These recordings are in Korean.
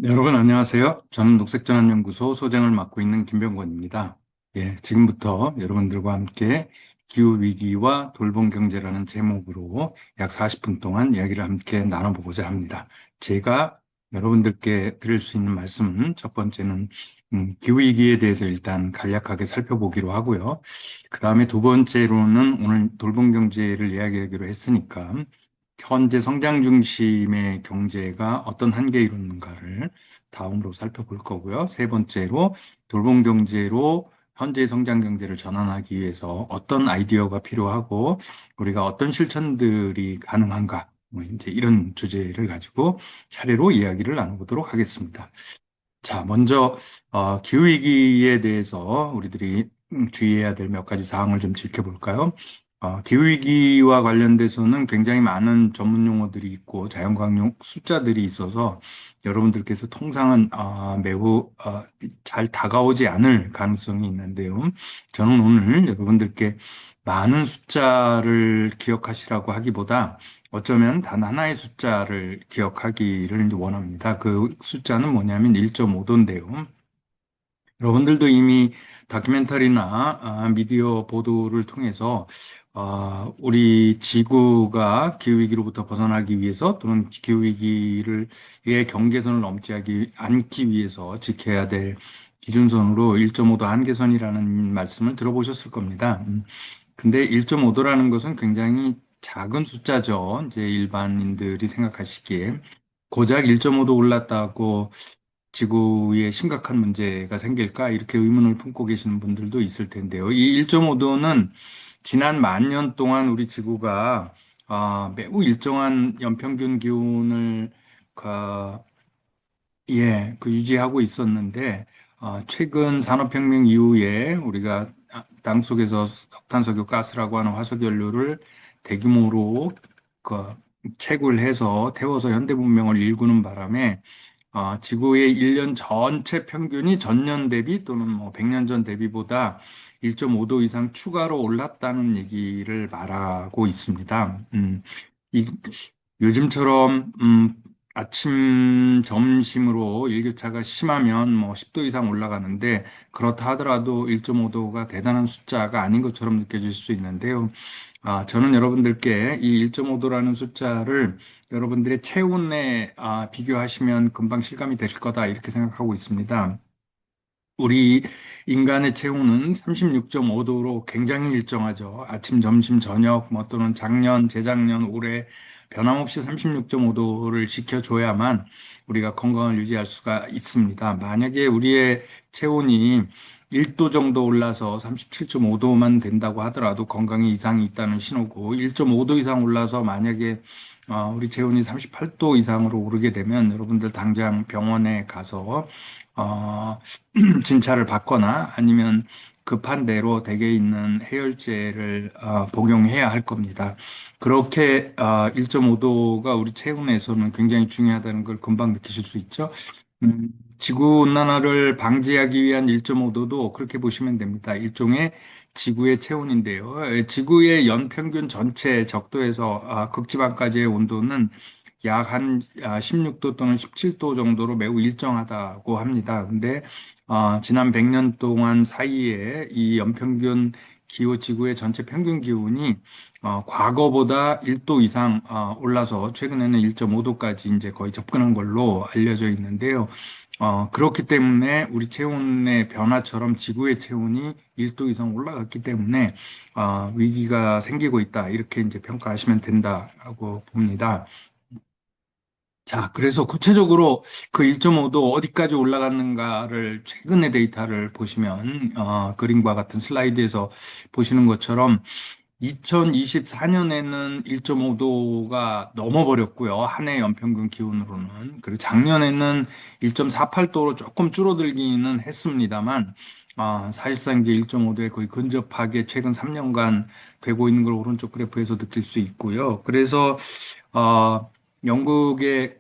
네, 여러분 안녕하세요. 저는 녹색전환연구소 소장을 맡고 있는 김병권입니다. 예, 지금부터 여러분들과 함께 기후위기와 돌봄경제라는 제목으로 약 40분 동안 이야기를 함께 나눠보고자 합니다. 제가 여러분들께 드릴 수 있는 말씀은 첫 번째는 기후위기에 대해서 일단 간략하게 살펴보기로 하고요. 그 다음에 두 번째로는 오늘 돌봄경제를 이야기하기로 했으니까 현재 성장 중심의 경제가 어떤 한계에 이르는가를 다음으로 살펴볼 거고요. 세 번째로 돌봄 경제로 현재 성장 경제를 전환하기 위해서 어떤 아이디어가 필요하고 우리가 어떤 실천들이 가능한가 뭐 이제 이런 주제를 가지고 차례로 이야기를 나눠보도록 하겠습니다. 자, 먼저 기후위기에 대해서 우리들이 주의해야 될 몇 가지 사항을 좀 지켜볼까요? 기후위기와 관련돼서는 굉장히 많은 전문 용어들이 있고 자연광용 숫자들이 있어서 여러분들께서 통상은 매우 잘 다가오지 않을 가능성이 있는데요. 저는 오늘 여러분들께 많은 숫자를 기억하시라고 하기보다 어쩌면 단 하나의 숫자를 기억하기를 이제 원합니다. 그 숫자는 뭐냐면 1.5도인데요. 여러분들도 이미 다큐멘터리나 미디어 보도를 통해서 우리 지구가 기후위기로부터 벗어나기 위해서 또는 기후위기의 경계선을 넘지 않기 위해서 지켜야 될 기준선으로 1.5도 한계선이라는 말씀을 들어보셨을 겁니다. 근데 1.5도라는 것은 굉장히 작은 숫자죠. 이제 일반인들이 생각하시기에 고작 1.5도 올랐다고 지구에 심각한 문제가 생길까? 이렇게 의문을 품고 계시는 분들도 있을 텐데요. 이 1.5도는 지난 10,000년 동안 우리 지구가 매우 일정한 연평균 기온을 그, 유지하고 있었는데 최근 산업혁명 이후에 우리가 땅 속에서 석탄석유 가스라고 하는 화석연료를 대규모로 그 채굴해서 태워서 현대 문명을 일구는 바람에 지구의 1년 전체 평균이 전년 대비 또는 뭐 100년 전 대비보다 1.5도 이상 추가로 올랐다는 얘기를 말하고 있습니다. 이, 요즘처럼 아침, 점심으로 일교차가 심하면 뭐 10도 이상 올라가는데 그렇다 하더라도 1.5도가 대단한 숫자가 아닌 것처럼 느껴질 수 있는데요. 저는 여러분들께 이 1.5도라는 숫자를 여러분들의 체온에 비교하시면 금방 실감이 되실 거다 이렇게 생각하고 있습니다. 우리 인간의 체온은 36.5도로 굉장히 일정하죠. 아침, 점심, 저녁, 뭐 또는 작년, 재작년, 올해 변함없이 36.5도를 지켜줘야만 우리가 건강을 유지할 수가 있습니다. 만약에 우리의 체온이 1도 정도 올라서 37.5도만 된다고 하더라도 건강에 이상이 있다는 신호고 1.5도 이상 올라서 만약에 우리 체온이 38도 이상으로 오르게 되면 여러분들 당장 병원에 가서 어, 진찰을 받거나 아니면 급한 대로 댁에 있는 해열제를 복용해야 할 겁니다. 그렇게 1.5도가 우리 체온에서는 굉장히 중요하다는 걸 금방 느끼실 수 있죠. 음, 지구온난화를 방지하기 위한 1.5도도 그렇게 보시면 됩니다. 일종의 지구의 체온인데요. 지구의 연평균 전체 적도에서 극지방까지의 온도는 약 한 16도 또는 17도 정도로 매우 일정하다고 합니다. 근데 지난 100년 동안 사이에 이 연평균 기후 지구의 전체 평균 기온이 과거보다 1도 이상 올라서 최근에는 1.5도까지 이제 거의 접근한 걸로 알려져 있는데요. 그렇기 때문에 우리 체온의 변화처럼 지구의 체온이 1도 이상 올라갔기 때문에 위기가 생기고 있다. 이렇게 이제 평가하시면 된다고 봅니다. 자, 그래서 구체적으로 그 1.5도 어디까지 올라갔는가를 최근의 데이터를 보시면 그림과 같은 슬라이드에서 보시는 것처럼 2024년에는 1.5도가 넘어버렸고요. 한 해 연평균 기온으로는. 그리고 작년에는 1.48도로 조금 줄어들기는 했습니다만, 사실상 이제 1.5도에 거의 근접하게 최근 3년간 되고 있는 걸 오른쪽 그래프에서 느낄 수 있고요. 그래서, 영국의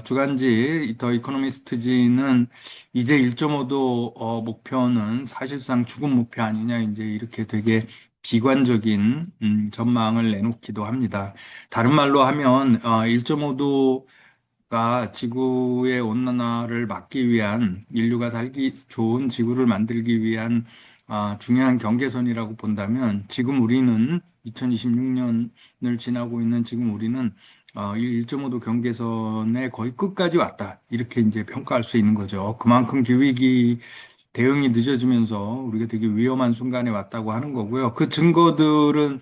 주간지 더 이코노미스트지는 이제 1.5도 목표는 사실상 죽은 목표 아니냐 이제 이렇게 되게 비관적인 전망을 내놓기도 합니다. 다른 말로 하면 1.5도 가 지구의 온난화를 막기 위한 인류가 살기 좋은 지구를 만들기 위한 중요한 경계선이라고 본다면 지금 우리는 2026년을 지나고 있는 지금 우리는 이 1.5도 경계선의 거의 끝까지 왔다. 이렇게 이제 평가할 수 있는 거죠. 그만큼 기후위기 대응이 늦어지면서 우리가 되게 위험한 순간에 왔다고 하는 거고요. 그 증거들은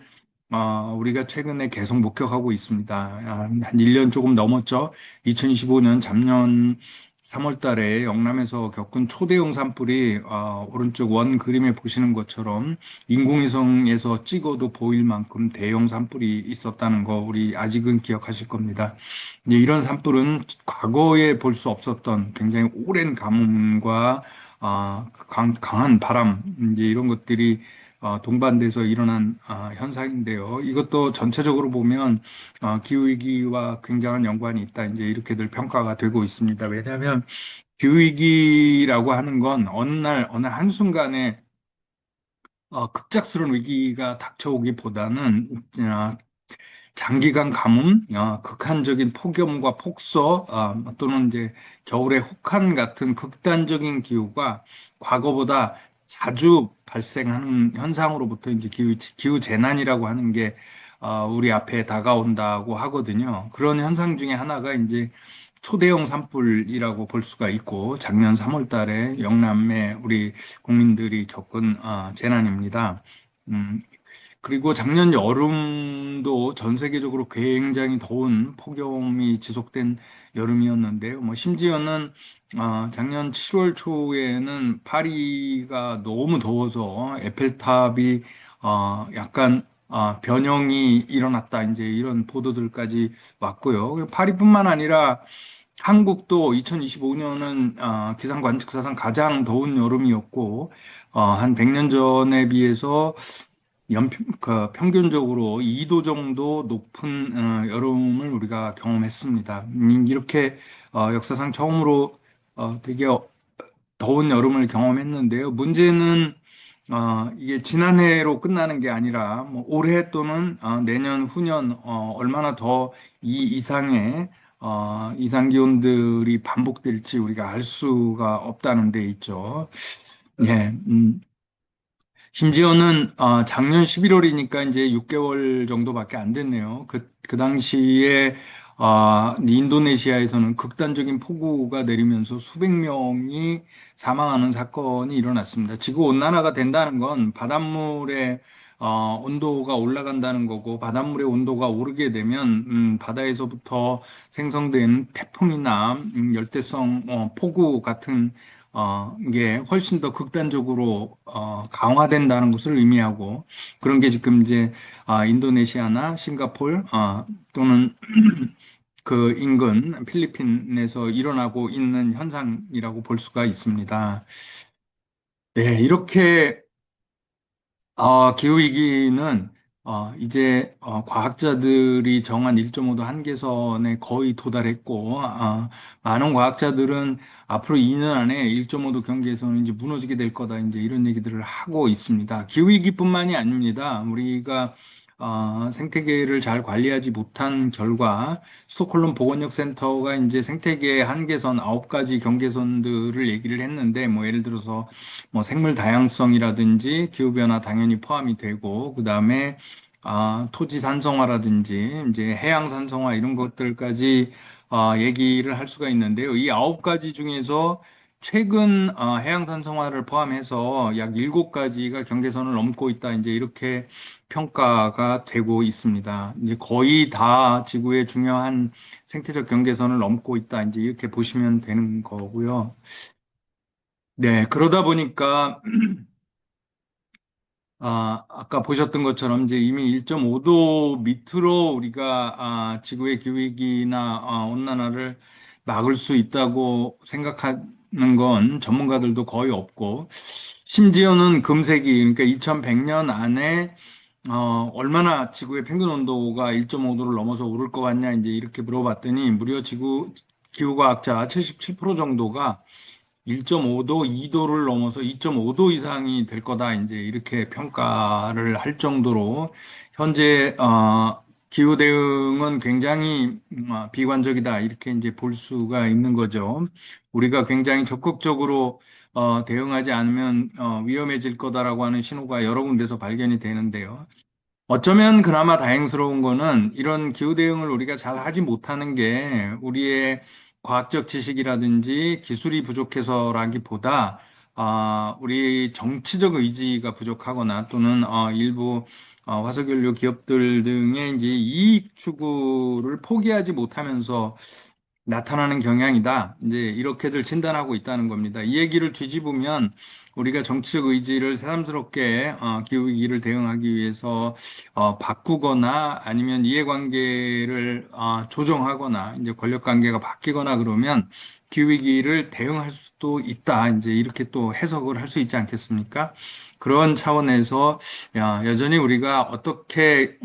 우리가 최근에 계속 목격하고 있습니다. 한 1년 조금 넘었죠. 2025년 작년 3월 달에 영남에서 겪은 초대형 산불이 오른쪽 원 그림에 보시는 것처럼 인공위성에서 찍어도 보일 만큼 대형 산불이 있었다는 거 우리 아직은 기억하실 겁니다. 이제 이런 산불은 과거에 볼 수 없었던 굉장히 오랜 가뭄과 강한 바람 이제 이런 것들이 동반돼서 일어난 현상인데요. 이것도 전체적으로 보면 기후위기와 굉장한 연관이 있다. 이제 이렇게들 평가가 되고 있습니다. 왜냐하면 기후위기라고 하는 건 어느 날, 어느 한순간에 급작스러운 위기가 닥쳐오기보다는 장기간 가뭄, 극한적인 폭염과 폭서, 또는 이제 겨울의 혹한 같은 극단적인 기후가 과거보다 자주 발생하는 현상으로부터 이제 기후 재난이라고 하는 게 우리 앞에 다가온다고 하거든요. 그런 현상 중에 하나가 이제 초대형 산불이라고 볼 수가 있고 작년 3월 달에 영남에 우리 국민들이 겪은 재난입니다. 음, 그리고 작년 여름도 전 세계적으로 굉장히 더운 폭염이 지속된 여름이었는데요. 뭐 심지어는 작년 7월 초에는 파리가 너무 더워서 에펠탑이 약간 변형이 일어났다. 이제 이런 보도들까지 왔고요. 파리뿐만 아니라 한국도 2025년은 기상 관측사상 가장 더운 여름이었고 한 100년 전에 비해서 평균적으로 2도 정도 높은 여름을 우리가 경험했습니다. 이렇게 역사상 처음으로 되게 더운 여름을 경험했는데요. 문제는 이게 지난해로 끝나는 게 아니라 뭐 올해 또는 내년, 후년 얼마나 더 이 이상의 이상 기온들이 반복될지 우리가 알 수가 없다는 데 있죠. 예, 심지어는 작년 11월이니까 이제 6개월 정도밖에 안 됐네요. 그 당시에 인도네시아에서는 극단적인 폭우가 내리면서 수백 명이 사망하는 사건이 일어났습니다. 지구 온난화가 된다는 건 바닷물의 온도가 올라간다는 거고 바닷물의 온도가 오르게 되면 바다에서부터 생성된 태풍이나 열대성 폭우 같은 이게 훨씬 더 극단적으로 강화된다는 것을 의미하고 그런 게 지금 이제 인도네시아나 싱가폴 또는 그 인근 필리핀에서 일어나고 있는 현상이라고 볼 수가 있습니다. 네, 이렇게 기후위기는 이제 과학자들이 정한 1.5도 한계선에 거의 도달했고, 많은 과학자들은 앞으로 2년 안에 1.5도 경계선은 이제 무너지게 될 거다, 이제 이런 얘기들을 하고 있습니다. 기후위기뿐만이 아닙니다. 우리가 생태계를 잘 관리하지 못한 결과, 스톡홀름 보건력 센터가 이제 생태계 한계선 9가지 경계선들을 얘기를 했는데, 뭐 예를 들어서 뭐 생물 다양성이라든지 기후변화 당연히 포함이 되고, 그 다음에 토지 산성화라든지 이제 해양 산성화 이런 것들까지 얘기를 할 수가 있는데요. 이 9가지 중에서 최근 해양 산성화를 포함해서 약 7가지가 경계선을 넘고 있다. 이제 이렇게 평가가 되고 있습니다. 이제 거의 다 지구의 중요한 생태적 경계선을 넘고 있다. 이제 이렇게 보시면 되는 거고요. 네, 그러다 보니까 아까 보셨던 것처럼 이제 이미 1.5도 밑으로 우리가 지구의 기후위기나 온난화를 막을 수 있다고 생각하는 건 전문가들도 거의 없고, 심지어는 금세기, 그러니까 2100년 안에 얼마나 지구의 평균 온도가 1.5도를 넘어서 오를 것 같냐, 이제 이렇게 물어봤더니 무려 기후과학자 77% 정도가 1.5도, 2도를 넘어서 2.5도 이상이 될 거다. 이제 이렇게 평가를 할 정도로 현재 기후 대응은 굉장히 비관적이다 이렇게 이제 볼 수가 있는 거죠. 우리가 굉장히 적극적으로 대응하지 않으면 위험해질 거다라고 하는 신호가 여러 군데서 발견이 되는데요. 어쩌면 그나마 다행스러운 거는 이런 기후 대응을 우리가 잘 하지 못하는 게 우리의 과학적 지식이라든지 기술이 부족해서라기보다 우리 정치적 의지가 부족하거나 또는 일부 화석연료 기업들 등의 이제 이익 추구를 포기하지 못하면서 나타나는 경향이다. 이제 이렇게들 진단하고 있다는 겁니다. 이 얘기를 뒤집으면 우리가 정치적 의지를 새삼스럽게 기후위기를 대응하기 위해서 바꾸거나 아니면 이해관계를 조정하거나 이제 권력관계가 바뀌거나 그러면 기후위기를 대응할 수도 있다. 이제 이렇게 또 해석을 할 수 있지 않겠습니까? 그런 차원에서 여전히 우리가 어떻게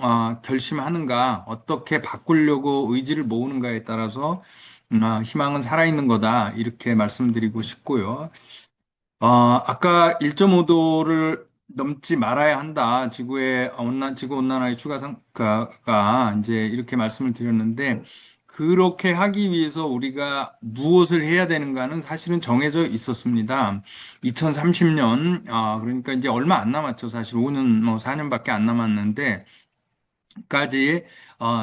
결심하는가, 어떻게 바꾸려고 의지를 모으는가에 따라서 희망은 살아있는 거다. 이렇게 말씀드리고 싶고요. 아까 1.5도를 넘지 말아야 한다. 지구 온난화의 추가 상가가 이제 이렇게 말씀을 드렸는데, 그렇게 하기 위해서 우리가 무엇을 해야 되는가는 사실은 정해져 있었습니다. 2030년, 그러니까 이제 얼마 안 남았죠. 사실 5년, 뭐 4년밖에 안 남았는데,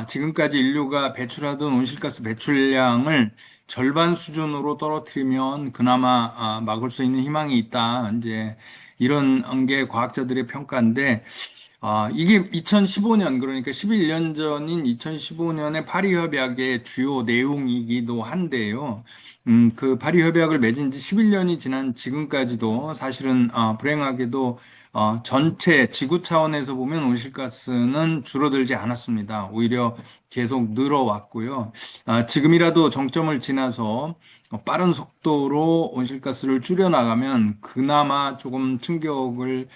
지금까지 인류가 배출하던 온실가스 배출량을 절반 수준으로 떨어뜨리면 그나마 막을 수 있는 희망이 있다. 이제 이런 게 과학자들의 평가인데, 이게 2015년, 그러니까 11년 전인 2015년에 파리 협약의 주요 내용이기도 한데요. 그 파리 협약을 맺은 지 11년이 지난 지금까지도 사실은 불행하게도 전체 지구 차원에서 보면 온실가스는 줄어들지 않았습니다. 오히려 계속 늘어왔고요. 지금이라도 정점을 지나서 빠른 속도로 온실가스를 줄여나가면 그나마 조금 충격을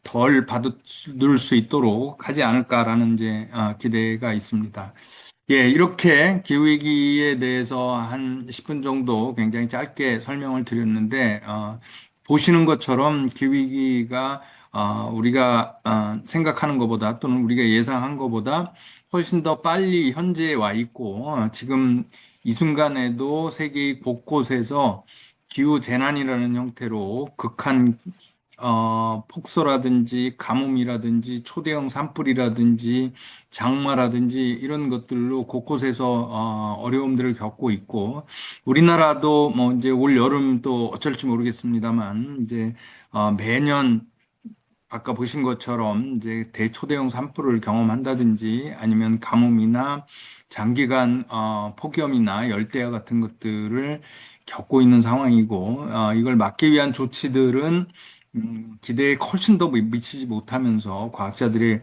덜 받을 수 있도록 하지 않을까라는 이제 기대가 있습니다. 예, 이렇게 기후위기에 대해서 한 10분 정도 굉장히 짧게 설명을 드렸는데, 보시는 것처럼 기후위기가 우리가 생각하는 것보다 또는 우리가 예상한 것보다 훨씬 더 빨리 현재에 와 있고, 지금 이 순간에도 세계 곳곳에서 기후 재난이라는 형태로 극한 폭소라든지 가뭄이라든지 초대형 산불이라든지 장마라든지 이런 것들로 곳곳에서 어려움들을 겪고 있고 우리나라도 뭐 이제 올 여름 또 어쩔지 모르겠습니다만 이제 매년 아까 보신 것처럼 이제 대초대형 산불을 경험한다든지 아니면 가뭄이나 장기간 폭염이나 열대야 같은 것들을 겪고 있는 상황이고 이걸 막기 위한 조치들은 기대에 훨씬 더 미치지 못하면서 과학자들이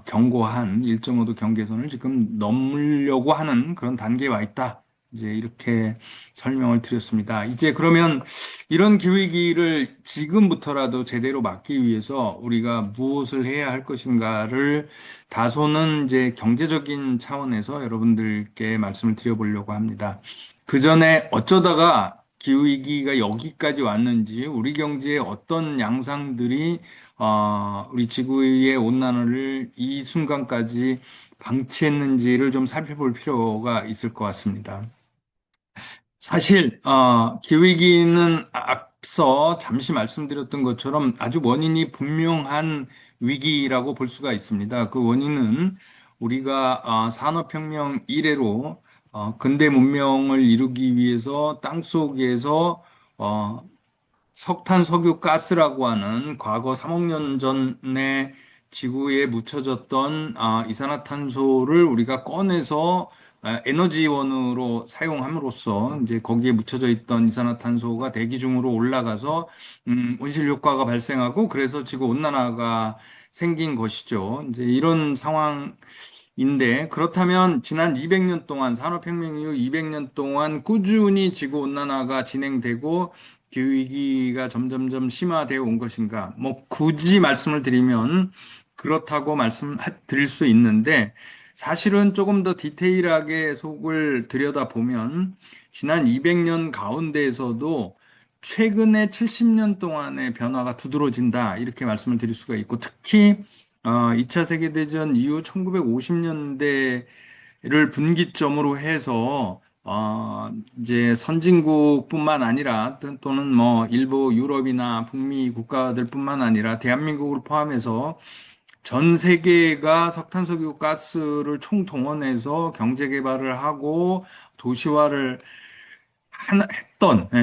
경고한 1.5도 경계선을 지금 넘으려고 하는 그런 단계에 와 있다. 이제 이렇게 설명을 드렸습니다. 이제 그러면 이런 기후위기를 지금부터라도 제대로 막기 위해서 우리가 무엇을 해야 할 것인가를 다소는 이제 경제적인 차원에서 여러분들께 말씀을 드려보려고 합니다. 그 전에 어쩌다가 기후위기가 여기까지 왔는지, 우리 경제에 어떤 양상들이, 우리 지구의 온난화를 이 순간까지 방치했는지를 좀 살펴볼 필요가 있을 것 같습니다. 사실 기후위기는 앞서 잠시 말씀드렸던 것처럼 아주 원인이 분명한 위기라고 볼 수가 있습니다. 그 원인은 우리가 산업혁명 이래로 근대 문명을 이루기 위해서 땅속에서 어, 석탄, 석유, 가스라고 하는 과거 3억 년 전에 지구에 묻혀졌던 이산화탄소를 우리가 꺼내서 에너지원으로 사용함으로써 이제 거기에 묻혀져 있던 이산화탄소가 대기 중으로 올라가서 온실 효과가 발생하고 그래서 지구 온난화가 생긴 것이죠. 이제 이런 상황인데 그렇다면 지난 200년 동안 산업혁명 이후 200년 동안 꾸준히 지구 온난화가 진행되고 기후위기가 점점점 심화되어 온 것인가? 뭐 굳이 말씀을 드리면 그렇다고 말씀드릴 수 있는데 사실은 조금 더 디테일하게 속을 들여다보면 지난 200년 가운데에서도 최근에 70년 동안의 변화가 두드러진다 이렇게 말씀을 드릴 수가 있고 특히 2차 세계대전 이후 1950년대를 분기점으로 해서 이제 선진국뿐만 아니라 또는 뭐 일부 유럽이나 북미 국가들뿐만 아니라 대한민국을 포함해서 전 세계가 석탄석유 가스를 총동원해서 경제 개발을 하고 도시화를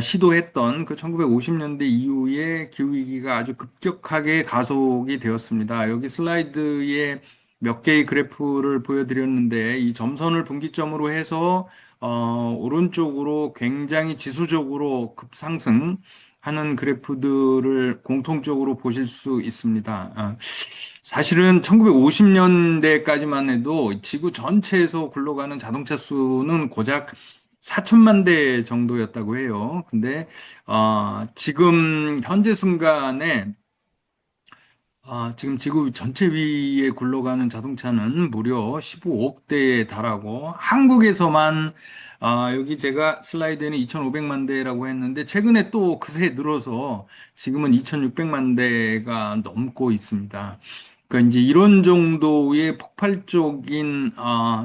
시도했던 그 1950년대 이후에 기후위기가 아주 급격하게 가속이 되었습니다. 여기 슬라이드에 몇 개의 그래프를 보여드렸는데 이 점선을 분기점으로 해서 오른쪽으로 굉장히 지수적으로 급상승하는 그래프들을 공통적으로 보실 수 있습니다. 사실은 1950년대까지만 해도 지구 전체에서 굴러가는 자동차 수는 고작 4천만 대 정도였다고 해요. 근데 지금 현재 순간에 지금 지구 전체 위에 굴러가는 자동차는 무려 15억 대에 달하고 한국에서만 여기 제가 슬라이드에는 2,500만 대라고 했는데 최근에 또 그새 늘어서 지금은 2,600만 대가 넘고 있습니다. 그러니까 이제 이런 정도의 폭발적인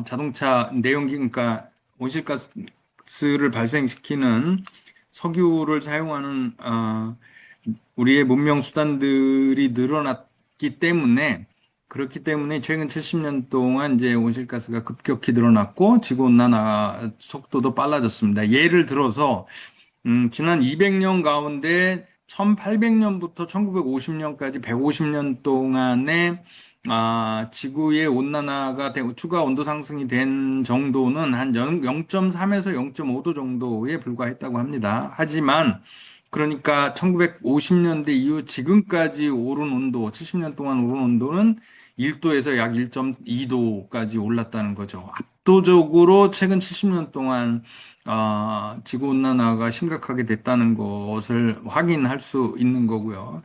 자동차 내연기 그러니까 온실가스를 발생시키는 석유를 사용하는 우리의 문명 수단들이 늘어났기 때문에 그렇기 때문에 최근 70년 동안 이제 온실가스가 급격히 늘어났고 지구 온난화 속도도 빨라졌습니다. 예를 들어서 지난 200년 가운데 1800년부터 1950년까지 150년 동안에 지구의 온난화가 되고 추가 온도 상승이 된 정도는 한 0.3에서 0.5도 정도에 불과했다고 합니다. 하지만 그러니까 1950년대 이후 지금까지 오른 온도, 70년 동안 오른 온도는 1도에서 약 1.2도까지 올랐다는 거죠. 압도적으로 최근 70년 동안 지구온난화가 심각하게 됐다는 것을 확인할 수 있는 거고요.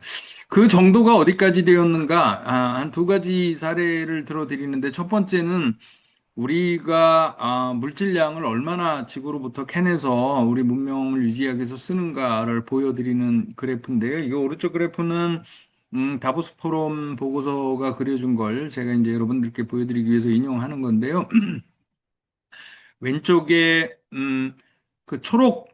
그 정도가 어디까지 되었는가? 한 두 가지 사례를 들어드리는데 첫 번째는 우리가 물질량을 얼마나 지구로부터 캐내서 우리 문명을 유지하기 위해서 쓰는가를 보여드리는 그래프인데요. 이 오른쪽 그래프는 다보스 포럼 보고서가 그려준 걸 제가 이제 여러분들께 보여드리기 위해서 인용하는 건데요. 왼쪽에 그 초록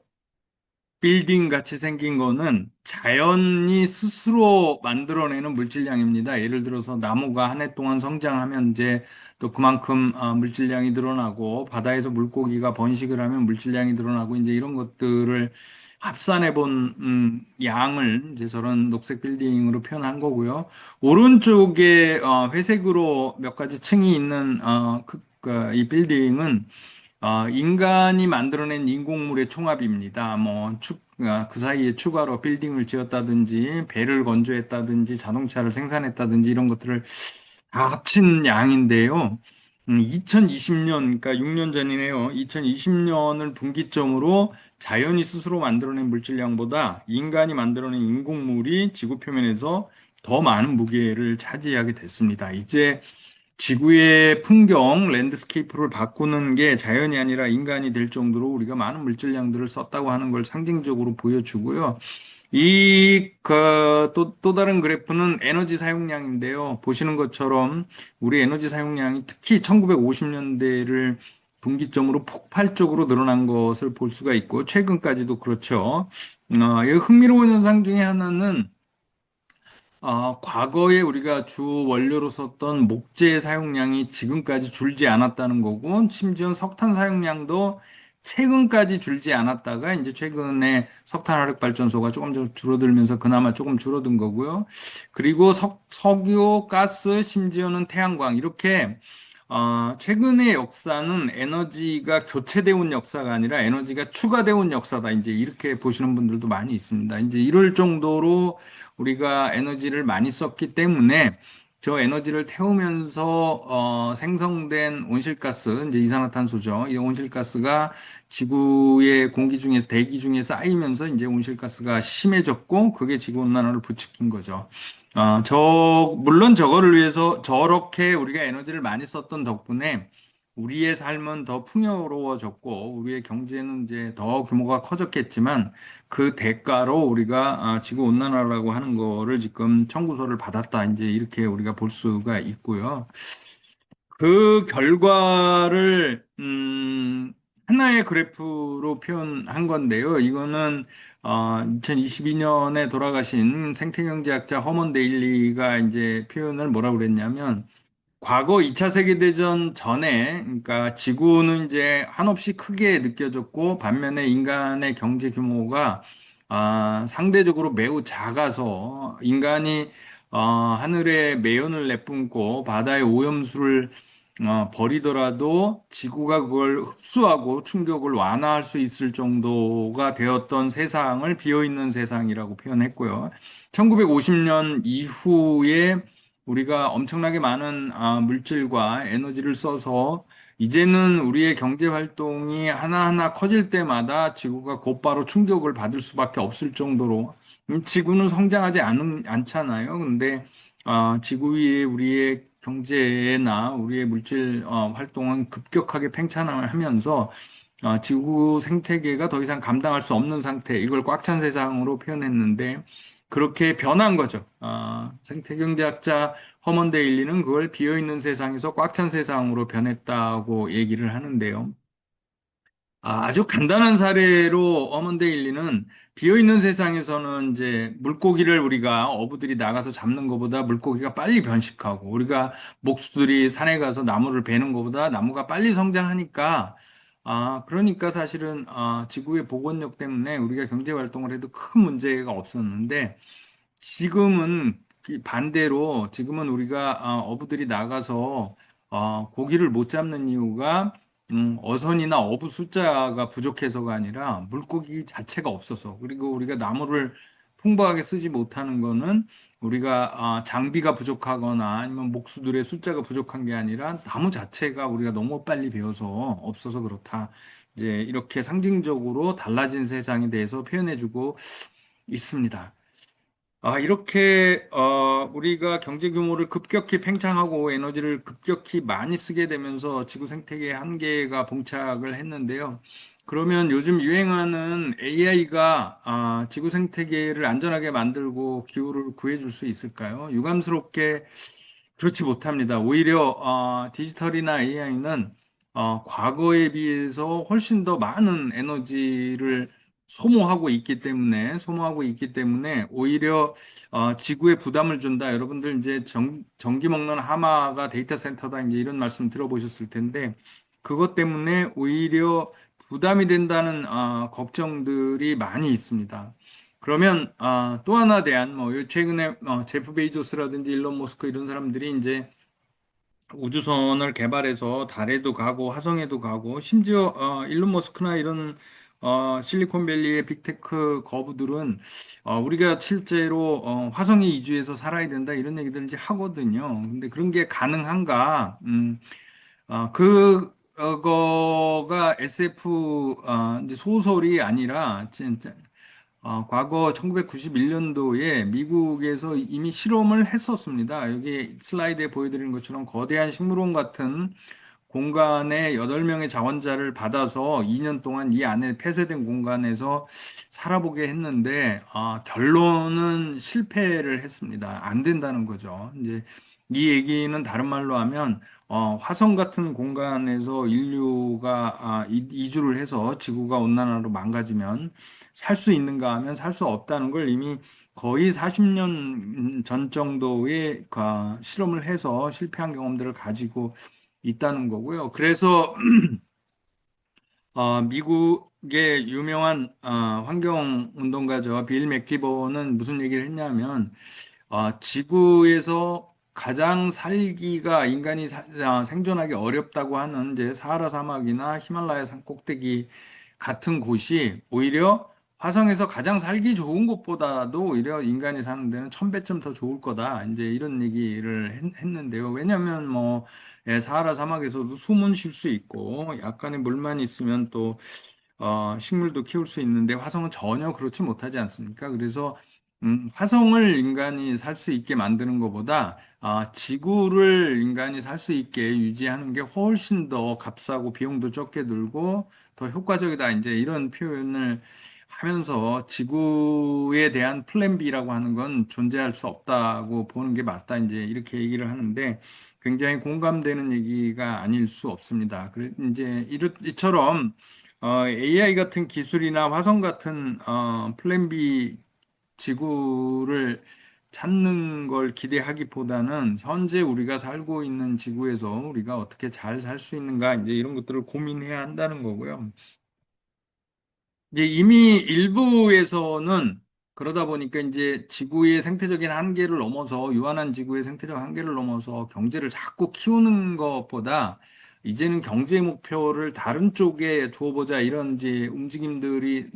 빌딩 같이 생긴 거는 자연이 스스로 만들어내는 물질량입니다. 예를 들어서 나무가 한 해 동안 성장하면 이제 또 그만큼 물질량이 늘어나고 바다에서 물고기가 번식을 하면 물질량이 늘어나고 이제 이런 것들을 합산해 본 양을 이제 저런 녹색 빌딩으로 표현한 거고요. 오른쪽에 회색으로 몇 가지 층이 있는 이 빌딩은 인간이 만들어낸 인공물의 총합입니다. 그 사이에 추가로 빌딩을 지었다든지, 배를 건조했다든지, 자동차를 생산했다든지, 이런 것들을 다 합친 양인데요. 2020년, 그러니까 6년 전이네요. 2020년을 분기점으로 자연이 스스로 만들어낸 물질량보다 인간이 만들어낸 인공물이 지구 표면에서 더 많은 무게를 차지하게 됐습니다. 이제 지구의 풍경, 랜드스케이프를 바꾸는 게 자연이 아니라 인간이 될 정도로 우리가 많은 물질량들을 썼다고 하는 걸 상징적으로 보여주고요. 또 다른 그래프는 에너지 사용량인데요. 보시는 것처럼 우리 에너지 사용량이 특히 1950년대를 분기점으로 폭발적으로 늘어난 것을 볼 수가 있고, 최근까지도 그렇죠. 이 흥미로운 현상 중에 하나는 과거에 우리가 주 원료로 썼던 목재 사용량이 지금까지 줄지 않았다는 거고, 심지어 석탄 사용량도 최근까지 줄지 않았다가 이제 최근에 석탄 화력 발전소가 조금 좀 줄어들면서 그나마 조금 줄어든 거고요. 그리고 석유, 가스, 심지어는 태양광 이렇게 최근의 역사는 에너지가 교체되어 온 역사가 아니라 에너지가 추가되어 온 역사다. 이제 이렇게 보시는 분들도 많이 있습니다. 이제 이럴 정도로 우리가 에너지를 많이 썼기 때문에 저 에너지를 태우면서 생성된 온실가스, 이제 이산화탄소죠. 이 온실가스가 지구의 공기 중에 대기 중에 쌓이면서 이제 온실가스가 심해졌고 그게 지구 온난화를 부추긴 거죠. 물론 저거를 위해서 저렇게 우리가 에너지를 많이 썼던 덕분에 우리의 삶은 더 풍요로워졌고 우리의 경제는 이제 더 규모가 커졌겠지만 그 대가로 우리가 지구 온난화라고 하는 거를 지금 청구서를 받았다. 이제 이렇게 우리가 볼 수가 있고요. 그 결과를 하나의 그래프로 표현한 건데요. 이거는 2022년에 돌아가신 생태경제학자 허먼 데일리가 이제 표현을 뭐라고 그랬냐면 과거 2차 세계대전 전에, 그러니까 지구는 이제 한없이 크게 느껴졌고, 반면에 인간의 경제 규모가 상대적으로 매우 작아서 인간이 하늘에 매연을 내뿜고 바다의 오염수를 버리더라도 지구가 그걸 흡수하고 충격을 완화할 수 있을 정도가 되었던 세상을 비어있는 세상이라고 표현했고요. 1950년 이후에 우리가 엄청나게 많은 물질과 에너지를 써서 이제는 우리의 경제 활동이 하나하나 커질 때마다 지구가 곧바로 충격을 받을 수밖에 없을 정도로 지구는 성장하지 않잖아요. 근데 지구 위에 우리의 경제나 우리의 물질 활동은 급격하게 팽창하면서 지구 생태계가 더 이상 감당할 수 없는 상태, 이걸 꽉 찬 세상으로 표현했는데 그렇게 변한 거죠. 생태경제학자 허먼 데일리는 그걸 비어있는 세상에서 꽉 찬 세상으로 변했다고 얘기를 하는데요. 아주 간단한 사례로 어먼데일리는 비어있는 세상에서는 이제 물고기를 우리가 어부들이 나가서 잡는 것보다 물고기가 빨리 변식하고 우리가 목수들이 산에 가서 나무를 베는 것보다 나무가 빨리 성장하니까 그러니까 사실은 지구의 복원력 때문에 우리가 경제 활동을 해도 큰 문제가 없었는데 지금은 반대로 지금은 우리가 어부들이 나가서 고기를 못 잡는 이유가 어선이나 어부 숫자가 부족해서가 아니라 물고기 자체가 없어서 그리고 우리가 나무를 풍부하게 쓰지 못하는 거는 우리가 장비가 부족하거나 아니면 목수들의 숫자가 부족한 게 아니라 나무 자체가 우리가 너무 빨리 베어서 없어서 그렇다. 이제 이렇게 상징적으로 달라진 세상에 대해서 표현해주고 있습니다. 이렇게, 우리가 경제 규모를 급격히 팽창하고 에너지를 급격히 많이 쓰게 되면서 지구 생태계의 한계가 봉착을 했는데요. 그러면 요즘 유행하는 AI가, 지구 생태계를 안전하게 만들고 기후를 구해줄 수 있을까요? 유감스럽게 그렇지 못합니다. 오히려, 디지털이나 AI는, 과거에 비해서 훨씬 더 많은 에너지를 소모하고 있기 때문에 오히려 지구에 부담을 준다. 여러분들 이제 전기 먹는 하마가 데이터 센터다. 이제 이런 말씀 들어보셨을 텐데 그것 때문에 오히려 부담이 된다는 걱정들이 많이 있습니다. 그러면 또 하나 대한 뭐 최근에 제프 베이조스라든지 일론 머스크 이런 사람들이 이제 우주선을 개발해서 달에도 가고 화성에도 가고 심지어 일론 머스크나 이런 실리콘밸리의 빅테크 거부들은 우리가 실제로 화성에 이주해서 살아야 된다 이런 얘기들 이제 하거든요. 근데 그런 게 가능한가? 그거가 SF 이제 소설이 아니라 진짜 과거 1991년도에 미국에서 이미 실험을 했었습니다. 여기 슬라이드에 보여드리는 것처럼 거대한 식물원 같은 공간에 8명의 자원자를 받아서 2년 동안 이 안에 폐쇄된 공간에서 살아보게 했는데, 결론은 실패를 했습니다. 안 된다는 거죠. 이제 이 얘기는 다른 말로 하면, 화성 같은 공간에서 인류가 이주를 해서 지구가 온난화로 망가지면 살 수 있는가 하면 살 수 없다는 걸 이미 거의 40년 전 정도의 실험을 해서 실패한 경험들을 가지고 있다는 거고요. 그래서 미국의 유명한 환경운동가죠. 빌 맥키버는 무슨 얘기를 했냐면 지구에서 가장 살기가 인간이 생존하기 어렵다고 하는 이제 사하라 사막이나 히말라야 산 꼭대기 같은 곳이 오히려 화성에서 가장 살기 좋은 곳보다도 오히려 인간이 사는 데는 1000배쯤 더 좋을 거다. 이제 이런 얘기를 했는데요. 왜냐하면 뭐 사하라 사막에서도 숨은 쉴 수 있고 약간의 물만 있으면 또 식물도 키울 수 있는데 화성은 전혀 그렇지 못하지 않습니까? 그래서 화성을 인간이 살 수 있게 만드는 것보다 지구를 인간이 살 수 있게 유지하는 게 훨씬 더 값싸고 비용도 적게 들고 더 효과적이다. 이제 이런 표현을 하면서 지구에 대한 플랜 B라고 하는 건 존재할 수 없다고 보는 게 맞다. 이제 이렇게 얘기를 하는데 굉장히 공감되는 얘기가 아닐 수 없습니다. 그래 이제 이처럼 AI 같은 기술이나 화성 같은 플랜 B 지구를 찾는 걸 기대하기보다는 현재 우리가 살고 있는 지구에서 우리가 어떻게 잘 살 수 있는가 이제 이런 것들을 고민해야 한다는 거고요. 이제 이미 일부에서는 그러다 보니까 이제 지구의 생태적인 한계를 넘어서 유한한 지구의 생태적 한계를 넘어서 경제를 자꾸 키우는 것보다 이제는 경제 목표를 다른 쪽에 두어보자 이런 이제 움직임들이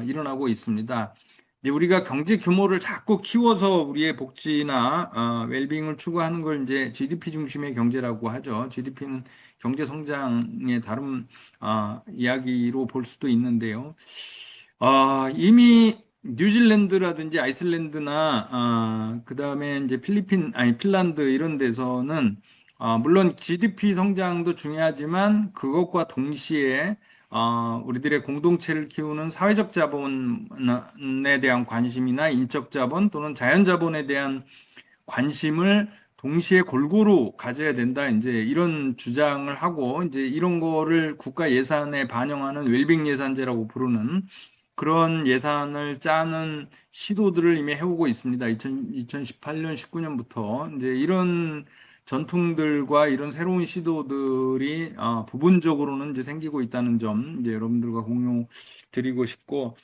일어나고 있습니다. 이제 우리가 경제 규모를 자꾸 키워서 우리의 복지나 웰빙을 추구하는 걸 이제 GDP 중심의 경제라고 하죠. GDP는 경제 성장의 다른 이야기로 볼 수도 있는데요. 이미 뉴질랜드라든지 아이슬란드나 그다음에 이제 필리핀 아니 핀란드 이런 데서는 물론 GDP 성장도 중요하지만 그것과 동시에 우리들의 공동체를 키우는 사회적 자본에 대한 관심이나 인적 자본 또는 자연 자본에 대한 관심을 동시에 골고루 가져야 된다. 이제 이런 주장을 하고 이제 이런 거를 국가 예산에 반영하는 웰빙 예산제라고 부르는 그런 예산을 짜는 시도들을 이미 해오고 있습니다. 2018년, 19년부터 이제 이런 전통들과 이런 새로운 시도들이 부분적으로는 이제 생기고 있다는 점 이제 여러분들과 공유 드리고 싶고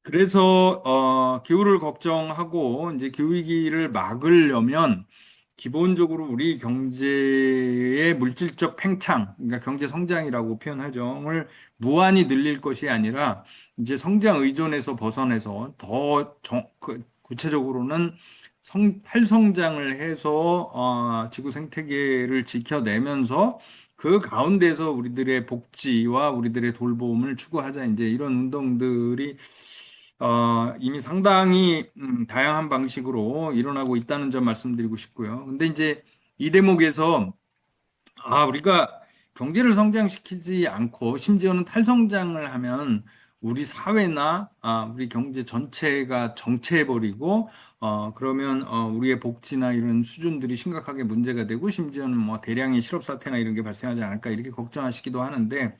그래서 기후를 걱정하고 이제 기후위기를 막으려면 기본적으로 우리 경제의 물질적 팽창, 그러니까 경제 성장이라고 표현하죠.을 무한히 늘릴 것이 아니라 이제 성장 의존에서 벗어나서 더 구체적으로는 탈성장을 해서 지구 생태계를 지켜내면서 그 가운데서 우리들의 복지와 우리들의 돌봄을 추구하자. 이제 이런 운동들이 이미 상당히 다양한 방식으로 일어나고 있다는 점 말씀드리고 싶고요. 근데 이제 이 대목에서 우리가 경제를 성장시키지 않고 심지어는 탈성장을 하면 우리 사회나 우리 경제 전체가 정체해버리고 그러면 우리의 복지나 이런 수준들이 심각하게 문제가 되고 심지어는 뭐 대량의 실업 사태나 이런 게 발생하지 않을까 이렇게 걱정하시기도 하는데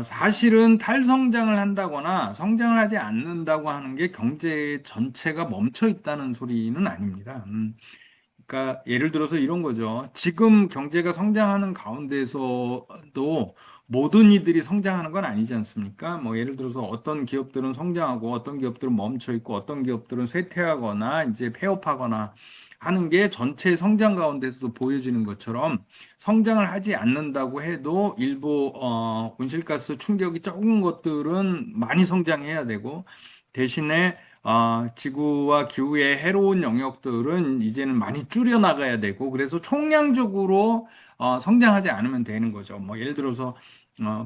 사실은 탈성장을 한다거나 성장을 하지 않는다고 하는 게 경제 전체가 멈춰 있다는 소리는 아닙니다. 그러니까 예를 들어서 이런 거죠. 지금 경제가 성장하는 가운데서도 모든 이들이 성장하는 건 아니지 않습니까? 뭐 예를 들어서 어떤 기업들은 성장하고 어떤 기업들은 멈춰 있고 어떤 기업들은 쇠퇴하거나 이제 폐업하거나 하는 게 전체 성장 가운데서도 보여지는 것처럼 성장을 하지 않는다고 해도 일부 온실가스 충격이 적은 것들은 많이 성장해야 되고 대신에 지구와 기후에 해로운 영역들은 이제는 많이 줄여나가야 되고, 그래서 총량적으로 성장하지 않으면 되는 거죠. 뭐, 예를 들어서,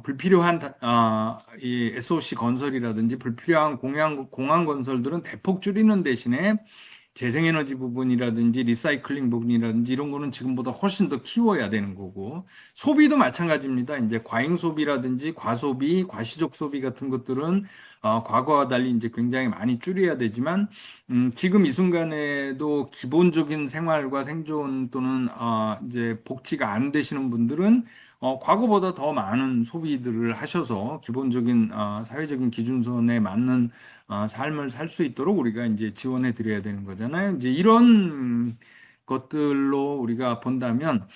불필요한, 이 SOC 건설이라든지 불필요한 공항 건설들은 대폭 줄이는 대신에 재생에너지 부분이라든지 리사이클링 부분이라든지 이런 거는 지금보다 훨씬 더 키워야 되는 거고 소비도 마찬가지입니다. 이제 과잉 소비라든지 과소비, 과시적 소비 같은 것들은 과거와 달리 이제 굉장히 많이 줄여야 되지만 지금 이 순간에도 기본적인 생활과 생존 또는 이제 복지가 안 되시는 분들은 과거보다 더 많은 소비들을 하셔서 기본적인 사회적인 기준선에 맞는 삶을 살 수 있도록 우리가 이제 지원해 드려야 되는 거잖아요. 이제 이런 것들로 우리가 본다면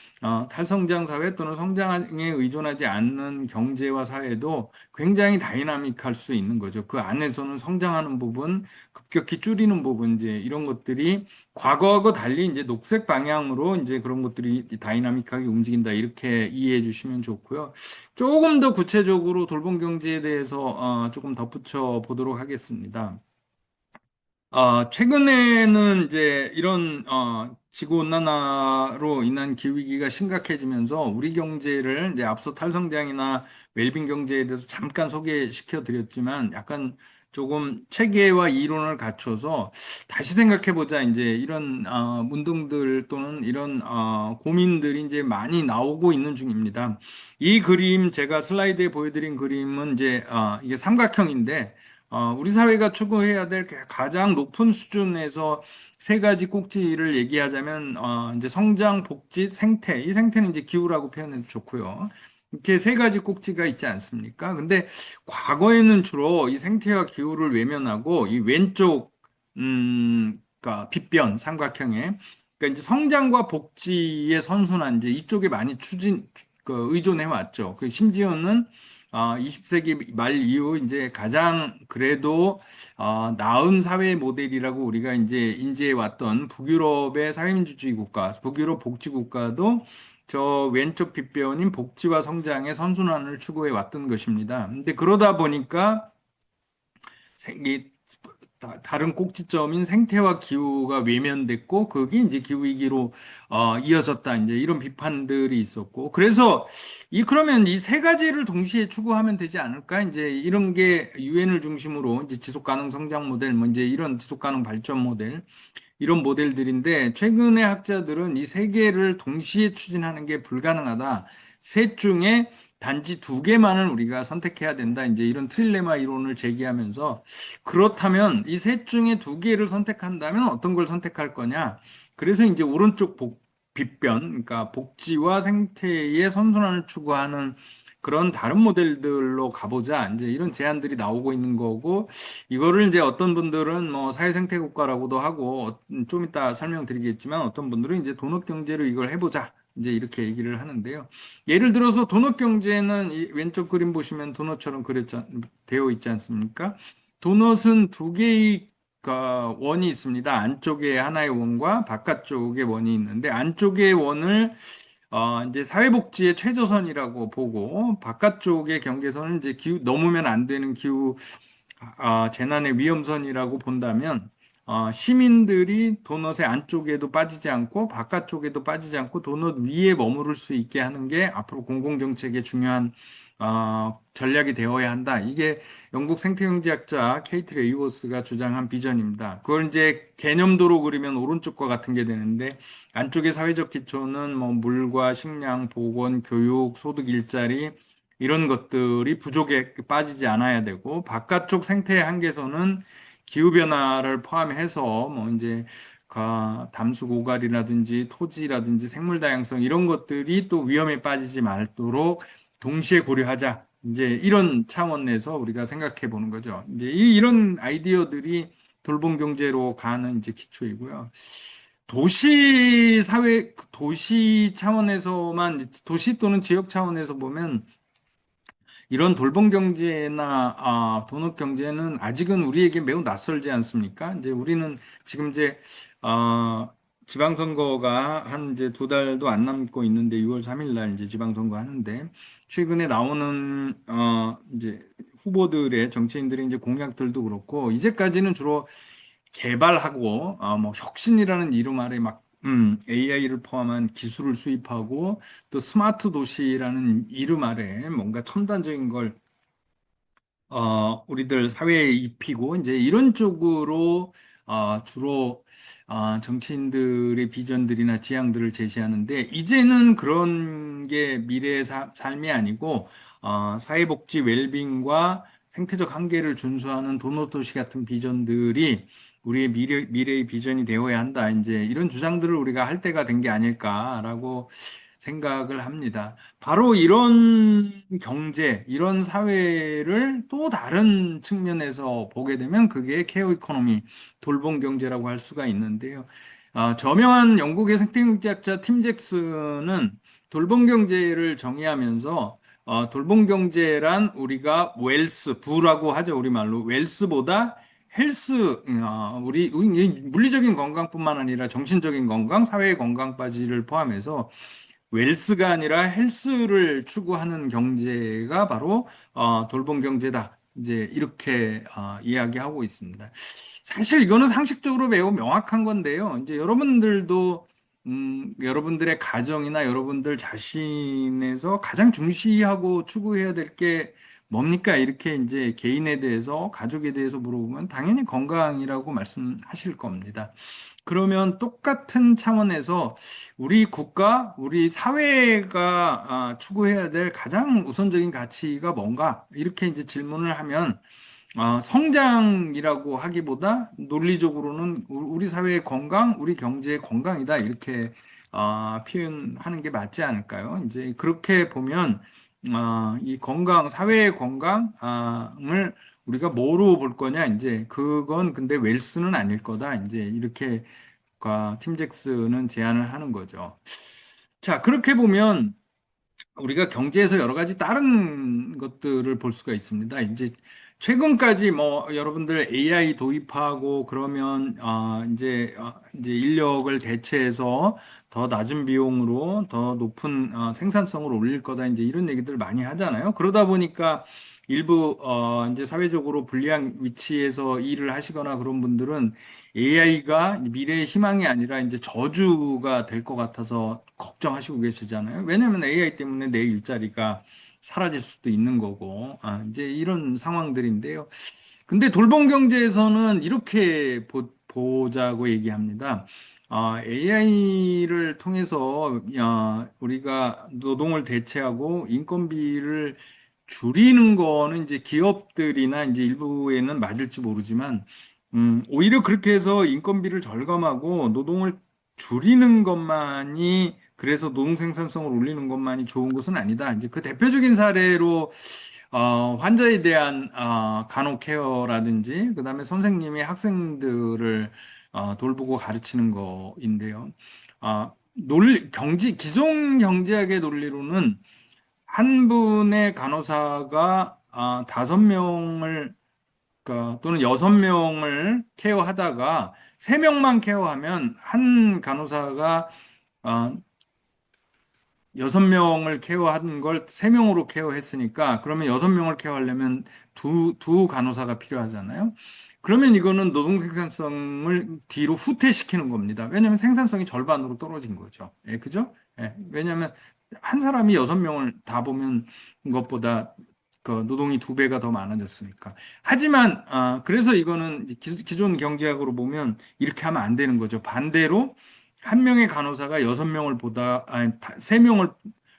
탈성장 사회 또는 성장에 의존하지 않는 경제와 사회도 굉장히 다이나믹할 수 있는 거죠. 그 안에서는 성장하는 부분, 급격히 줄이는 부분, 이제 이런 것들이 과거하고 달리 이제 녹색 방향으로 이제 그런 것들이 다이나믹하게 움직인다. 이렇게 이해해 주시면 좋고요. 조금 더 구체적으로 돌봄 경제에 대해서 조금 덧붙여 보도록 하겠습니다. 최근에는 이제 이런 지구 온난화로 인한 기후위기가 심각해지면서 우리 경제를 이제 앞서 탈성장이나 웰빙 경제에 대해서 잠깐 소개시켜 드렸지만 약간 조금 체계와 이론을 갖춰서 다시 생각해보자. 이제 이런 문동들 또는 이런 고민들이 이제 많이 나오고 있는 중입니다. 이 그림 제가 슬라이드에 보여드린 그림은 이제 이게 삼각형인데 우리 사회가 추구해야 될 가장 높은 수준에서 세 가지 꼭지를 얘기하자면 이제 성장, 복지, 생태. 이 생태는 이제 기후라고 표현해도 좋고요. 이렇게 세 가지 꼭지가 있지 않습니까? 근데 과거에는 주로 이 생태와 기후를 외면하고 이 왼쪽 그러니까 빗변 삼각형에 그러니까 이제 성장과 복지의 선순환 이제 이쪽에 많이 의존해 왔죠. 그 심지어는 20세기 말 이후 이제 가장 그래도 나은 사회 모델이라고 우리가 이제 인지해 왔던 북유럽의 사회민주주의 국가, 북유럽 복지 국가도 저 왼쪽 빗변인 복지와 성장의 선순환을 추구해 왔던 것입니다. 근데 그러다 보니까 이 다른 꼭지점인 생태와 기후가 외면됐고 그게 이제 기후 위기로 이어졌다 이제 이런 비판들이 있었고 그래서 이 그러면 이 세 가지를 동시에 추구하면 되지 않을까 이제 이런 게 유엔을 중심으로 이제 지속 가능 성장 모델 뭐 이제 이런 지속 가능 발전 모델 이런 모델들인데 최근의 학자들은 이 세 개를 동시에 추진하는 게 불가능하다. 셋 중에 단지 두 개만을 우리가 선택해야 된다. 이제 이런 트릴레마 이론을 제기하면서 그렇다면 이 셋 중에 두 개를 선택한다면 어떤 걸 선택할 거냐? 그래서 이제 오른쪽 빗변, 그러니까 복지와 생태의 선순환을 추구하는 그런 다른 모델들로 가보자. 이제 이런 제안들이 나오고 있는 거고, 이거를 이제 어떤 분들은 뭐 사회생태 국가라고도 하고, 좀 이따 설명드리겠지만 어떤 분들은 이제 도넛 경제로 이걸 해보자. 이제 이렇게 얘기를 하는데요. 예를 들어서 도넛 경제는 이 왼쪽 그림 보시면 도넛처럼 되어 있지 않습니까? 도넛은 두 개의 원이 있습니다. 안쪽에 하나의 원과 바깥쪽에 원이 있는데 안쪽의 원을 이제 사회복지의 최저선이라고 보고 바깥쪽의 경계선은 이제 기후 넘으면 안 되는 기후 재난의 위험선이라고 본다면 시민들이 도넛의 안쪽에도 빠지지 않고 바깥쪽에도 빠지지 않고 도넛 위에 머무를 수 있게 하는 게 앞으로 공공정책의 중요한 전략이 되어야 한다. 이게 영국 생태경제학자 케이트 레이워스가 주장한 비전입니다. 그걸 이제 개념도로 그리면 오른쪽과 같은 게 되는데 안쪽의 사회적 기초는 뭐 물과 식량, 보건, 교육, 소득 일자리 이런 것들이 부족에 빠지지 않아야 되고 바깥쪽 생태의 한계선은 기후변화를 포함해서 뭐 이제 담수 고갈이라든지 토지라든지 생물 다양성 이런 것들이 또 위험에 빠지지 말도록 동시에 고려하자. 이제 이런 차원에서 우리가 생각해 보는 거죠. 이제 이런 아이디어들이 돌봄 경제로 가는 이제 기초이고요. 도시 차원에서만, 도시 또는 지역 차원에서 보면 이런 돌봄 경제나 도넛 경제는 아직은 우리에게 매우 낯설지 않습니까? 이제 우리는 지금 이제 지방선거가 한 이제 두 달도 안 남고 있는데 6월 3일 날 이제 지방선거 하는데 최근에 나오는 이제 후보들의 정치인들의 이제 공약들도 그렇고 이제까지는 주로 개발하고 뭐 혁신이라는 이름 아래 막 AI를 포함한 기술을 수입하고 또 스마트 도시라는 이름 아래 뭔가 첨단적인 걸 우리들 사회에 입히고 이제 이런 쪽으로 주로 정치인들의 비전들이나 지향들을 제시하는데 이제는 그런 게 미래의 삶이 아니고 사회복지 웰빙과 생태적 한계를 준수하는 도노도시 같은 비전들이 우리의 미래의 비전이 되어야 한다. 이제 이런 주장들을 우리가 할 때가 된 게 아닐까라고 생각을 합니다. 바로 이런 경제, 이런 사회를 또 다른 측면에서 보게 되면 그게 케어 이코노미, 돌봄 경제라고 할 수가 있는데요. 저명한 영국의 생태경제학자 팀 잭슨은 돌봄 경제를 정의하면서 돌봄 경제란 우리가 웰스, 부라고 하죠, 우리말로. 웰스보다 헬스, 우리 물리적인 건강뿐만 아니라 정신적인 건강, 사회의 건강까지를 포함해서 웰스가 아니라 헬스를 추구하는 경제가 바로 돌봄 경제다. 이제 이렇게 이야기하고 있습니다. 사실 이거는 상식적으로 매우 명확한 건데요. 이제 여러분들도 여러분들의 가정이나 여러분들 자신에서 가장 중시하고 추구해야 될 게 뭡니까? 이렇게 이제 개인에 대해서, 가족에 대해서 물어보면 당연히 건강이라고 말씀하실 겁니다. 그러면 똑같은 차원에서 우리 국가, 우리 사회가 추구해야 될 가장 우선적인 가치가 뭔가? 이렇게 이제 질문을 하면 성장이라고 하기보다 논리적으로는 우리 사회의 건강, 우리 경제의 건강이다. 이렇게 표현하는 게 맞지 않을까요? 이제 그렇게 보면 이 건강, 사회의 건강을 우리가 뭐로 볼 거냐? 이제 그건 근데 웰스는 아닐 거다. 이제 이렇게 팀 잭슨은 제안을 하는 거죠. 자, 그렇게 보면 우리가 경제에서 여러 가지 다른 것들을 볼 수가 있습니다. 이제 최근까지 뭐 여러분들 AI 도입하고 그러면 이제 인력을 대체해서 더 낮은 비용으로 더 높은 생산성을 올릴 거다 이제 이런 얘기들 많이 하잖아요. 그러다 보니까 일부 이제 사회적으로 불리한 위치에서 일을 하시거나 그런 분들은 AI가 미래의 희망이 아니라 이제 저주가 될 것 같아서 걱정하시고 계시잖아요. 왜냐하면 AI 때문에 내 일자리가 사라질 수도 있는 거고, 이제 이런 상황들인데요. 근데 돌봄 경제에서는 이렇게 보자고 얘기합니다. AI를 통해서 우리가 노동을 대체하고 인건비를 줄이는 거는 이제 기업들이나 이제 일부에는 맞을지 모르지만, 오히려 그렇게 해서 인건비를 절감하고 노동을 줄이는 것만이 그래서 노동 생산성을 올리는 것만이 좋은 것은 아니다. 이제 그 대표적인 사례로 환자에 대한 간호 케어라든지 그다음에 선생님이 학생들을 돌보고 가르치는 거인데요. 기존 경제학의 논리로는 한 분의 간호사가 다섯 명을 또는 여섯 명을 케어하다가 세 명만 케어하면 한 간호사가 아, 여섯 명을 케어하는 걸 세 명으로 케어했으니까 그러면 여섯 명을 케어하려면 두 간호사가 필요하잖아요. 그러면 이거는 노동 생산성을 뒤로 후퇴시키는 겁니다. 왜냐하면 생산성이 절반으로 떨어진 거죠. 예, 그죠? 예, 왜냐하면 한 사람이 여섯 명을 다 보면 것보다 그 노동이 두 배가 더 많아졌으니까. 하지만 그래서 이거는 이제 기존 경제학으로 보면 이렇게 하면 안 되는 거죠. 반대로 한 명의 간호사가 여섯 명을 아니, 세 명을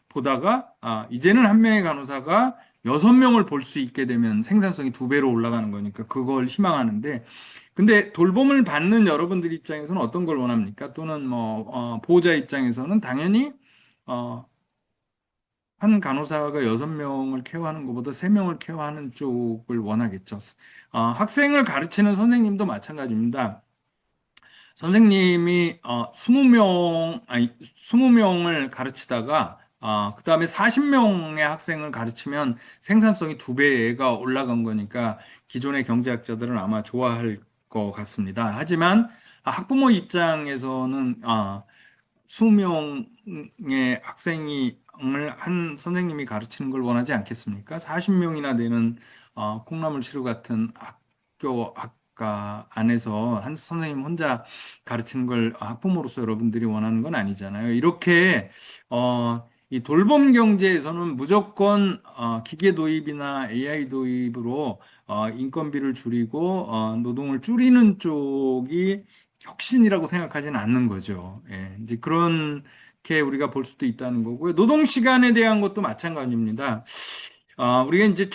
보다가, 이제는 한 명의 간호사가 여섯 명을 볼 수 있게 되면 생산성이 두 배로 올라가는 거니까 그걸 희망하는데, 근데 돌봄을 받는 여러분들 입장에서는 어떤 걸 원합니까? 또는 뭐, 보호자 입장에서는 당연히, 어, 한 간호사가 여섯 명을 케어하는 것보다 세 명을 케어하는 쪽을 원하겠죠. 학생을 가르치는 선생님도 마찬가지입니다. 선생님이 20명 아니 20명을 가르치다가 그다음에 40명의 학생을 가르치면 생산성이 두 배가 올라간 거니까 기존의 경제학자들은 아마 좋아할 것 같습니다. 하지만 학부모 입장에서는 20명의 학생이 한 선생님이 가르치는 걸 원하지 않겠습니까? 40명이나 되는 콩나물시루 같은 학과 안에서 한 선생님 혼자 가르치는 걸 학부모로서 여러분들이 원하는 건 아니잖아요. 이렇게 이 돌봄 경제에서는 무조건 기계 도입이나 AI 도입으로 인건비를 줄이고 노동을 줄이는 쪽이 혁신이라고 생각하지는 않는 거죠. 예, 이제 그렇게 우리가 볼 수도 있다는 거고요. 노동 시간에 대한 것도 마찬가지입니다. 우리가 이제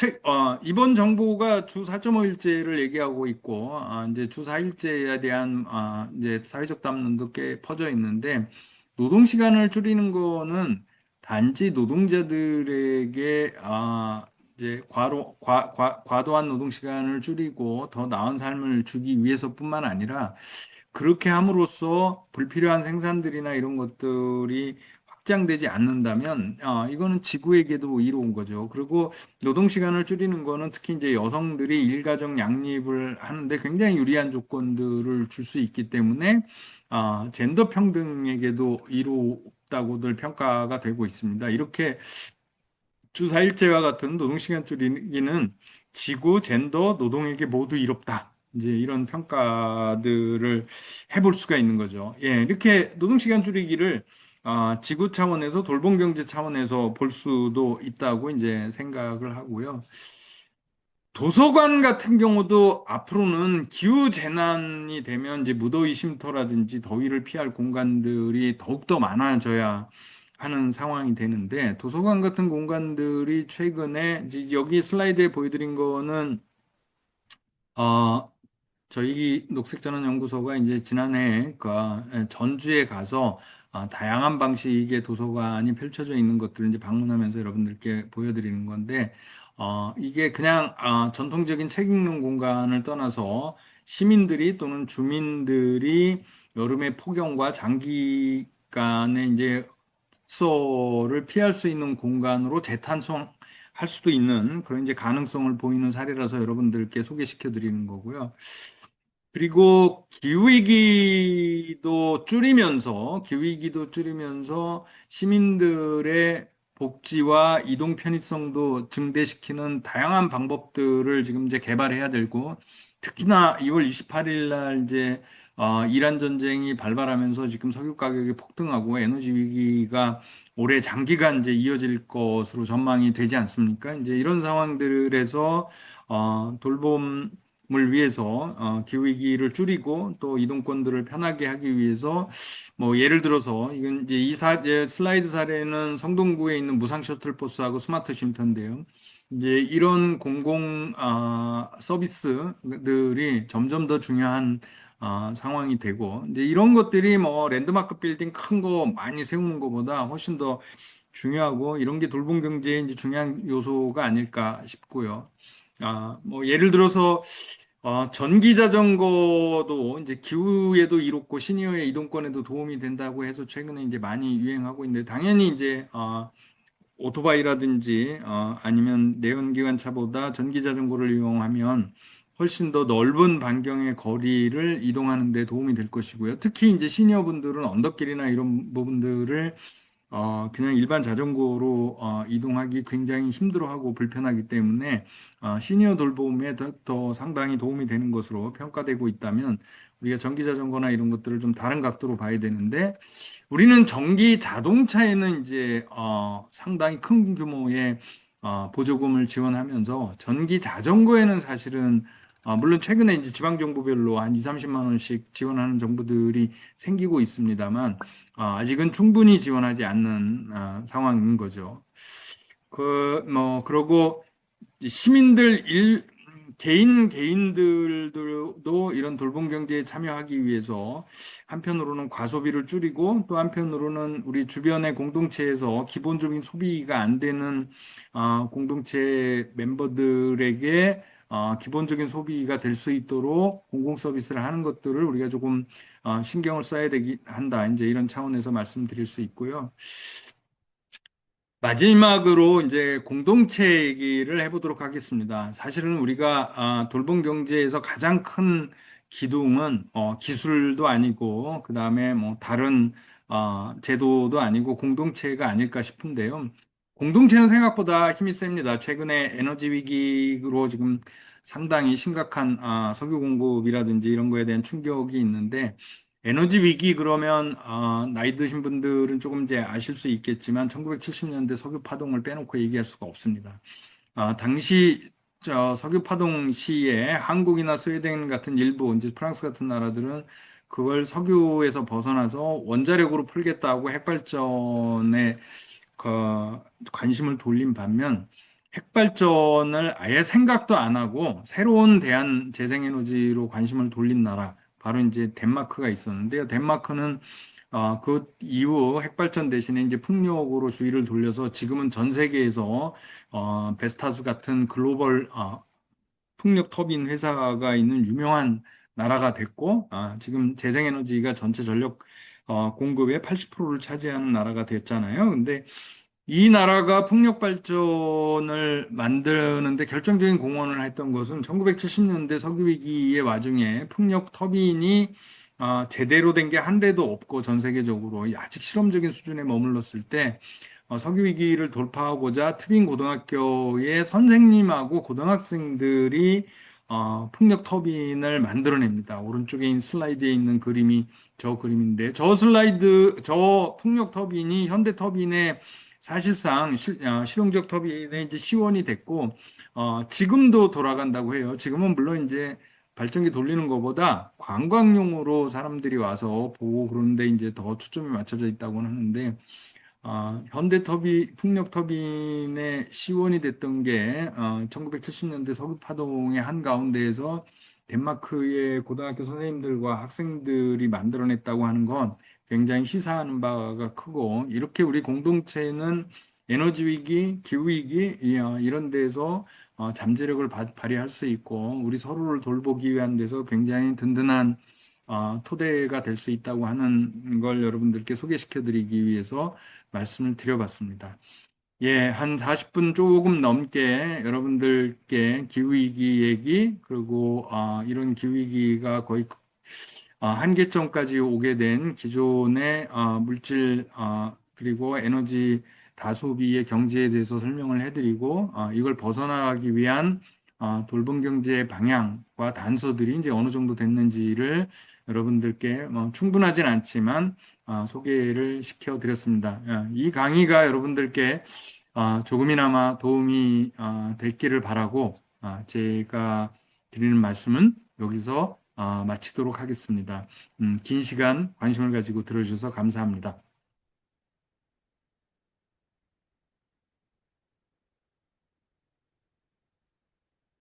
이번 정부가 주 4.5일제를 얘기하고 있고, 이제 주 4일제에 대한 이제 사회적 담론도 꽤 퍼져 있는데, 노동 시간을 줄이는 거는 단지 노동자들에게 이제 과도한 노동 시간을 줄이고 더 나은 삶을 주기 위해서뿐만 아니라 그렇게 함으로써 불필요한 생산들이나 이런 것들이 확장되지 않는다면, 이거는 지구에게도 이로운 거죠. 그리고 노동 시간을 줄이는 거는 특히 이제 여성들이 일가정 양립을 하는데 굉장히 유리한 조건들을 줄 수 있기 때문에, 젠더 평등에게도 이롭다고들 평가가 되고 있습니다. 이렇게 주 4일제와 같은 노동시간 줄이기는 지구, 젠더, 노동에게 모두 이롭다. 이제 이런 평가들을 해볼 수가 있는 거죠. 예, 이렇게 노동시간 줄이기를 지구 차원에서 돌봄 경제 차원에서 볼 수도 있다고 이제 생각을 하고요. 도서관 같은 경우도 앞으로는 기후 재난이 되면 이제 무더위 쉼터라든지 더위를 피할 공간들이 더욱더 많아져야 하는 상황이 되는데 도서관 같은 공간들이 최근에 이제 여기 슬라이드에 보여드린 거는 어, 저희 녹색전환연구소가 이제 지난해 그 전주에 가서 다양한 방식의 도서관이 펼쳐져 있는 것들을 이제 방문하면서 여러분들께 보여드리는 건데, 이게 그냥 전통적인 책 읽는 공간을 떠나서 시민들이 또는 주민들이 여름의 폭염과 장기간의 이제 독서를 피할 수 있는 공간으로 재탄생할 수도 있는 그런 이제 가능성을 보이는 사례라서 여러분들께 소개시켜 드리는 거고요. 그리고 기후위기도 줄이면서 시민들의 복지와 이동 편의성도 증대시키는 다양한 방법들을 지금 이제 개발해야 되고, 특히나 2월 28일 날 이제 이란 전쟁이 발발하면서 지금 석유 가격이 폭등하고 에너지 위기가 올해 장기간 이제 이어질 것으로 전망이 되지 않습니까? 이제 이런 상황들에서 돌봄 을 위해서 기후위기를 줄이고 또 이동권들을 편하게 하기 위해서 뭐 예를 들어서 이건 이제 이제 슬라이드 사례는 성동구에 있는 무상 셔틀버스하고 스마트 쉼터인데요. 이제 이런 공공 서비스들이 점점 더 중요한 상황이 되고 이제 이런 것들이 뭐 랜드마크 빌딩 큰 거 많이 세우는 것보다 훨씬 더 중요하고 이런 게 돌봄 경제의 이제 중요한 요소가 아닐까 싶고요. 뭐 예를 들어서 전기 자전거도 이제 기후에도 이롭고 시니어의 이동권에도 도움이 된다고 해서 최근에 이제 많이 유행하고 있는데 당연히 이제 오토바이라든지 아니면 내연기관차보다 전기 자전거를 이용하면 훨씬 더 넓은 반경의 거리를 이동하는 데 도움이 될 것이고요. 특히 이제 시니어분들은 언덕길이나 이런 부분들을 그냥 일반 자전거로 이동하기 굉장히 힘들어하고 불편하기 때문에 시니어 돌봄에 더 상당히 도움이 되는 것으로 평가되고 있다면 우리가 전기 자전거나 이런 것들을 좀 다른 각도로 봐야 되는데 우리는 전기 자동차에는 이제 상당히 큰 규모의 보조금을 지원하면서 전기 자전거에는 사실은 물론 최근에 이제 지방 정부별로 한 2, 30만 원씩 지원하는 정부들이 생기고 있습니다만 아직은 충분히 지원하지 않는 상황인 거죠. 그러고 시민들 개인들도 이런 돌봄 경제에 참여하기 위해서 한편으로는 과소비를 줄이고 또 한편으로는 우리 주변의 공동체에서 기본적인 소비가 안 되는 공동체 멤버들에게 기본적인 소비가 될 수 있도록 공공 서비스를 하는 것들을 우리가 조금 신경을 써야 되기 한다. 이제 이런 차원에서 말씀드릴 수 있고요. 마지막으로 이제 공동체 얘기를 해보도록 하겠습니다. 사실은 우리가 돌봄 경제에서 가장 큰 기둥은 기술도 아니고 그다음에 뭐 다른 제도도 아니고 공동체가 아닐까 싶은데요. 공동체는 생각보다 힘이 셉니다. 최근에 에너지 위기로 지금 상당히 심각한 석유 공급이라든지 이런 거에 대한 충격이 있는데 에너지 위기 그러면 나이 드신 분들은 조금 이제 아실 수 있겠지만 1970년대 석유 파동을 빼놓고 얘기할 수가 없습니다. 당시 석유 파동 시에 한국이나 스웨덴 같은 일부 이제 프랑스 같은 나라들은 그걸 석유에서 벗어나서 원자력으로 풀겠다고 핵발전에 그 관심을 돌린 반면 핵발전을 아예 생각도 안 하고 새로운 대한 재생에너지로 관심을 돌린 나라 바로 이제 덴마크가 있었는데요. 덴마크는 그 이후 핵발전 대신에 이제 풍력으로 주의를 돌려서 지금은 전 세계에서 베스타스 같은 글로벌 풍력 터빈 회사가 있는 유명한 나라가 됐고 지금 재생에너지가 전체 전력 공급의 80%를 차지하는 나라가 됐잖아요. 근데 이 나라가 풍력 발전을 만드는데 결정적인 공헌을 했던 것은 1970년대 석유 위기의 와중에 풍력 터빈이 제대로 된 게 한 대도 없고 전 세계적으로 아직 실험적인 수준에 머물렀을 때 석유 위기를 돌파하고자 트빈 고등학교의 선생님하고 고등학생들이 풍력 터빈을 만들어냅니다. 오른쪽에 있는 슬라이드에 있는 그림이 저 그림인데 저 풍력 터빈이 현대 터빈의 사실상 실용적 터빈의 이제 시원이 됐고, 지금도 돌아간다고 해요. 지금은 물론 이제 발전기 돌리는 것보다 관광용으로 사람들이 와서 보고 그러는데 이제 더 초점이 맞춰져 있다고는 하는데, 현대 풍력 터빈의 시원이 됐던 게 1970년대 석유 파동의 한가운데에서 덴마크의 고등학교 선생님들과 학생들이 만들어냈다고 하는 건 굉장히 시사하는 바가 크고 이렇게 우리 공동체는 에너지 위기, 기후 위기 이런 데서 잠재력을 발휘할 수 있고 우리 서로를 돌보기 위한 데서 굉장히 든든한 토대가 될 수 있다고 하는 걸 여러분들께 소개시켜 드리기 위해서 말씀을 드려봤습니다. 예, 한 40분 조금 넘게 여러분들께 기후위기 얘기, 그리고 이런 기후위기가 거의 한계점까지 오게 된 기존의 물질, 그리고 에너지 다소비의 경제에 대해서 설명을 해드리고, 이걸 벗어나기 위한 돌봄 경제의 방향과 단서들이 이제 어느 정도 됐는지를 여러분들께 충분하진 않지만 소개를 시켜드렸습니다. 이 강의가 여러분들께 조금이나마 도움이 됐기를 바라고 제가 드리는 말씀은 여기서 마치도록 하겠습니다. 긴 시간 관심을 가지고 들어주셔서 감사합니다.